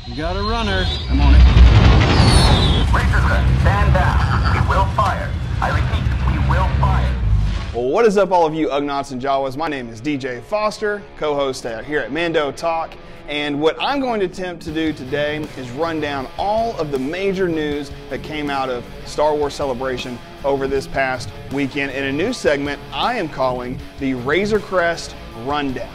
You got a runner. I'm on it. Razor Crest, stand down. We will fire. I repeat, we will fire. Well, what is up, all of you Ugnaughts and Jawas? My name is DJ Foster, co-host here at Mando Talk. And what I'm going to attempt to do today is run down all of the major news that came out of Star Wars Celebration over this past weekend in a new segment I am calling the Razor Crest Rundown.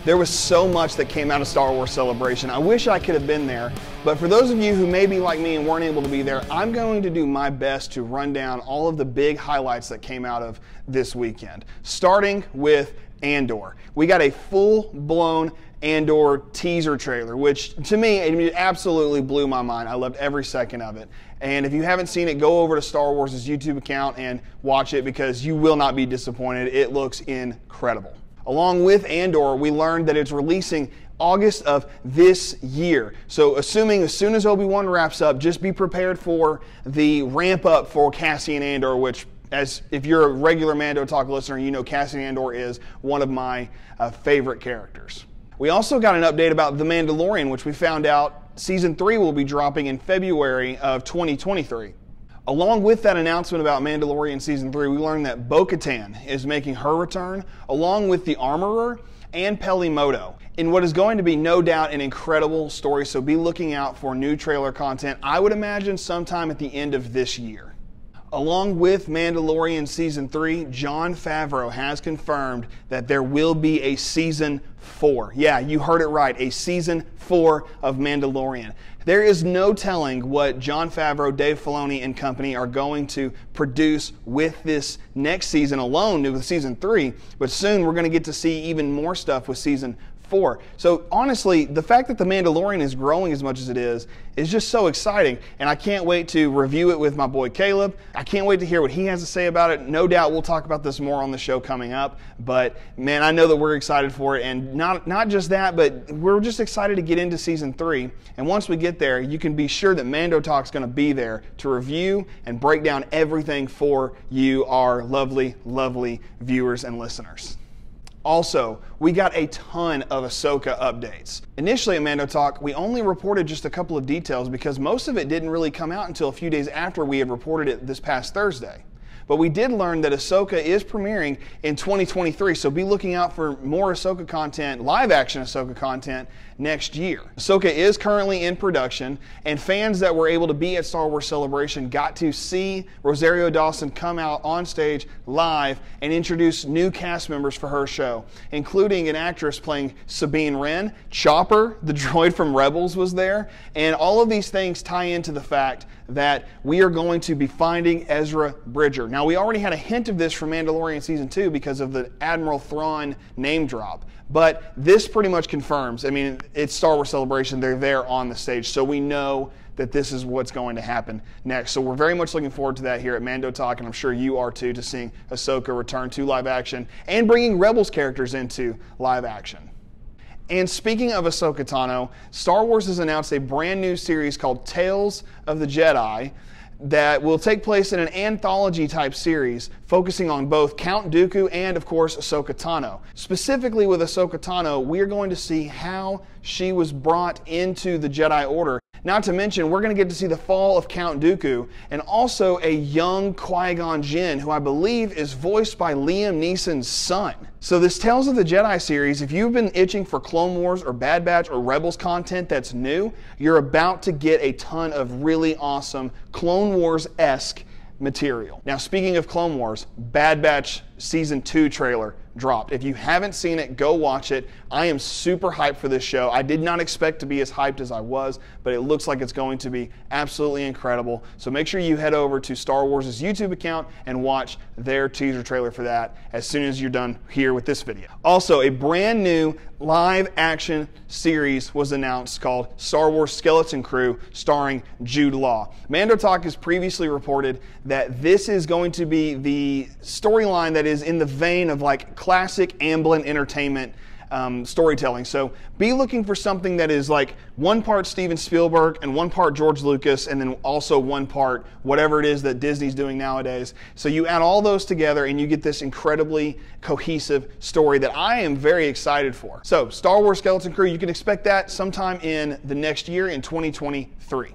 There was so much that came out of Star Wars Celebration. I wish I could have been there, but for those of you who may be like me and weren't able to be there, I'm going to do my best to run down all of the big highlights that came out of this weekend. Starting with Andor. We got a full-blown Andor teaser trailer, which to me, it absolutely blew my mind. I loved every second of it. And if you haven't seen it, go over to Star Wars' YouTube account and watch it because you will not be disappointed. It looks incredible. Along with Andor, we learned that it's releasing August of this year. So assuming as soon as Obi-Wan wraps up, just be prepared for the ramp up for Cassian Andor, which, as if you're a regular Mando Talk listener, you know Cassian Andor is one of my favorite characters. We also got an update about The Mandalorian, which we found out Season 3 will be dropping in February of 2023. Along with that announcement about Mandalorian Season 3, we learned that Bo-Katan is making her return, along with the Armorer and Pelimoto, in what is going to be no doubt an incredible story, so be looking out for new trailer content, I would imagine sometime at the end of this year. Along with Mandalorian Season 3, Jon Favreau has confirmed that there will be a Season 4. Yeah, you heard it right, a Season 4 of Mandalorian. There is no telling what Jon Favreau, Dave Filoni, and company are going to produce with this next season alone, with Season 3, but soon we're going to get to see even more stuff with Season 4. So honestly, the fact that The Mandalorian is growing as much as it is just so exciting, and I can't wait to review it with my boy Caleb. I can't wait to hear what he has to say about it. No doubt we'll talk about this more on the show coming up, but man, I know that we're excited for it, and not just that, but we're just excited to get into Season 3, and once we get there, you can be sure that Mando Talk's going to be there to review and break down everything for you, our lovely, lovely viewers and listeners. Also, we got a ton of Ahsoka updates. Initially at Mando Talk, we only reported just a couple of details because most of it didn't really come out until a few days after we had reported it this past Thursday. But we did learn that Ahsoka is premiering in 2023, so be looking out for more Ahsoka content, live-action Ahsoka content, next year. Ahsoka is currently in production, and fans that were able to be at Star Wars Celebration got to see Rosario Dawson come out on stage live and introduce new cast members for her show, including an actress playing Sabine Wren. Chopper, the droid from Rebels, was there, and all of these things tie into the fact that we are going to be finding Ezra Bridger. Now, we already had a hint of this from Mandalorian Season 2 because of the Admiral Thrawn name drop, but this pretty much confirms. I mean, it's Star Wars Celebration. They're there on the stage, so we know that this is what's going to happen next. So we're very much looking forward to that here at Mando Talk, and I'm sure you are too, to seeing Ahsoka return to live action and bringing Rebels characters into live action. And speaking of Ahsoka Tano, Star Wars has announced a brand new series called Tales of the Jedi that will take place in an anthology-type series focusing on both Count Dooku and, of course, Ahsoka Tano. Specifically with Ahsoka Tano, we are going to see how she was brought into the Jedi Order. Not to mention, we're going to get to see the fall of Count Dooku and also a young Qui-Gon Jinn, who I believe is voiced by Liam Neeson's son. So this Tales of the Jedi series, if you've been itching for Clone Wars or Bad Batch or Rebels content that's new, you're about to get a ton of really awesome Clone Wars-esque material. Now, speaking of Clone Wars, Bad Batch Season 2 trailer dropped. If you haven't seen it, go watch it. I am super hyped for this show. I did not expect to be as hyped as I was, but it looks like it's going to be absolutely incredible. So make sure you head over to Star Wars' YouTube account and watch their teaser trailer for that as soon as you're done here with this video. Also, a brand new live action series was announced called Star Wars Skeleton Crew, starring Jude Law. Mando Talk has previously reported that this is going to be the storyline that is in the vein of like classic Amblin Entertainment storytelling. So be looking for something that is like one part Steven Spielberg and one part George Lucas, and then also one part whatever it is that Disney's doing nowadays. So you add all those together and you get this incredibly cohesive story that I am very excited for. So Star Wars Skeleton Crew, you can expect that sometime in the next year in 2023.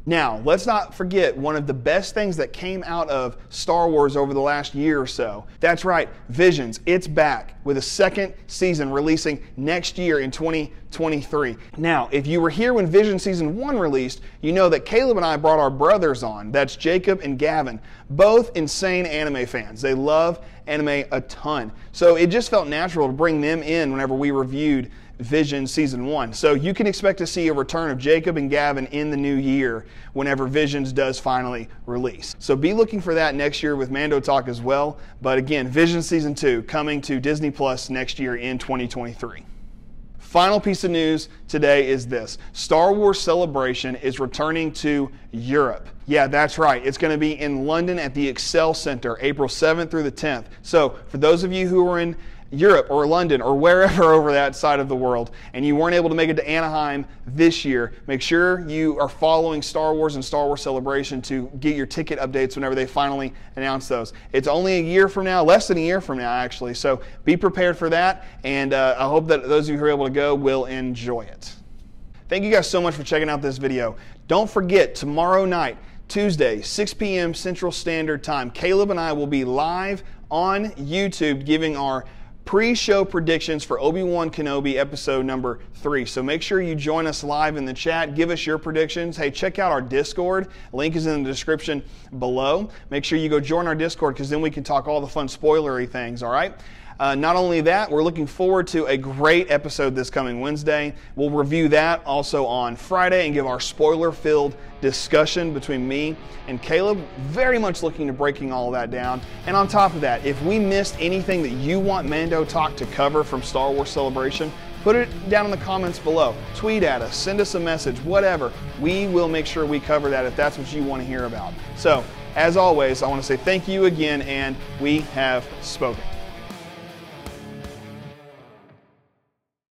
Now, let's not forget one of the best things that came out of Star Wars over the last year or so. That's right, Visions. It's back with a second season releasing next year in 2023. Now, if you were here when Vision Season 1 released, you know that Caleb and I brought our brothers on. That's Jacob and Gavin, both insane anime fans. They love anime a ton. So it just felt natural to bring them in whenever we reviewed Vision Season 1. So you can expect to see a return of Jacob and Gavin in the new year whenever Visions does finally release. So be looking for that next year with Mando Talk as well. But again, Vision Season 2 coming to Disney Plus next year in 2023. Final piece of news today is this. Star Wars Celebration is returning to Europe. Yeah, that's right. It's going to be in London at the Excel Center, April 7th through the 10th. So for those of you who are in Europe or London or wherever over that side of the world and you weren't able to make it to Anaheim this year, make sure you are following Star Wars and Star Wars Celebration to get your ticket updates whenever they finally announce those. It's only a year from now, less than a year from now actually, so be prepared for that, and I hope that those of you who are able to go will enjoy it. Thank you guys so much for checking out this video. Don't forget, tomorrow night, Tuesday, 6 p.m. Central Standard Time, Caleb and I will be live on YouTube giving our pre-show predictions for Obi-Wan Kenobi episode number 3. So make sure you join us live in the chat. Give us your predictions. Hey, check out our Discord. Link is in the description below. Make sure you go join our Discord because then we can talk all the fun spoilery things, all right? Not only that, we're looking forward to a great episode this coming Wednesday. We'll review that also on Friday and give our spoiler-filled discussion between me and Caleb. Very much looking to breaking all of that down. And on top of that, if we missed anything that you want Mando Talk to cover from Star Wars Celebration, put it down in the comments below. Tweet at us, send us a message, whatever. We will make sure we cover that if that's what you want to hear about. So, as always, I want to say thank you again, and we have spoken.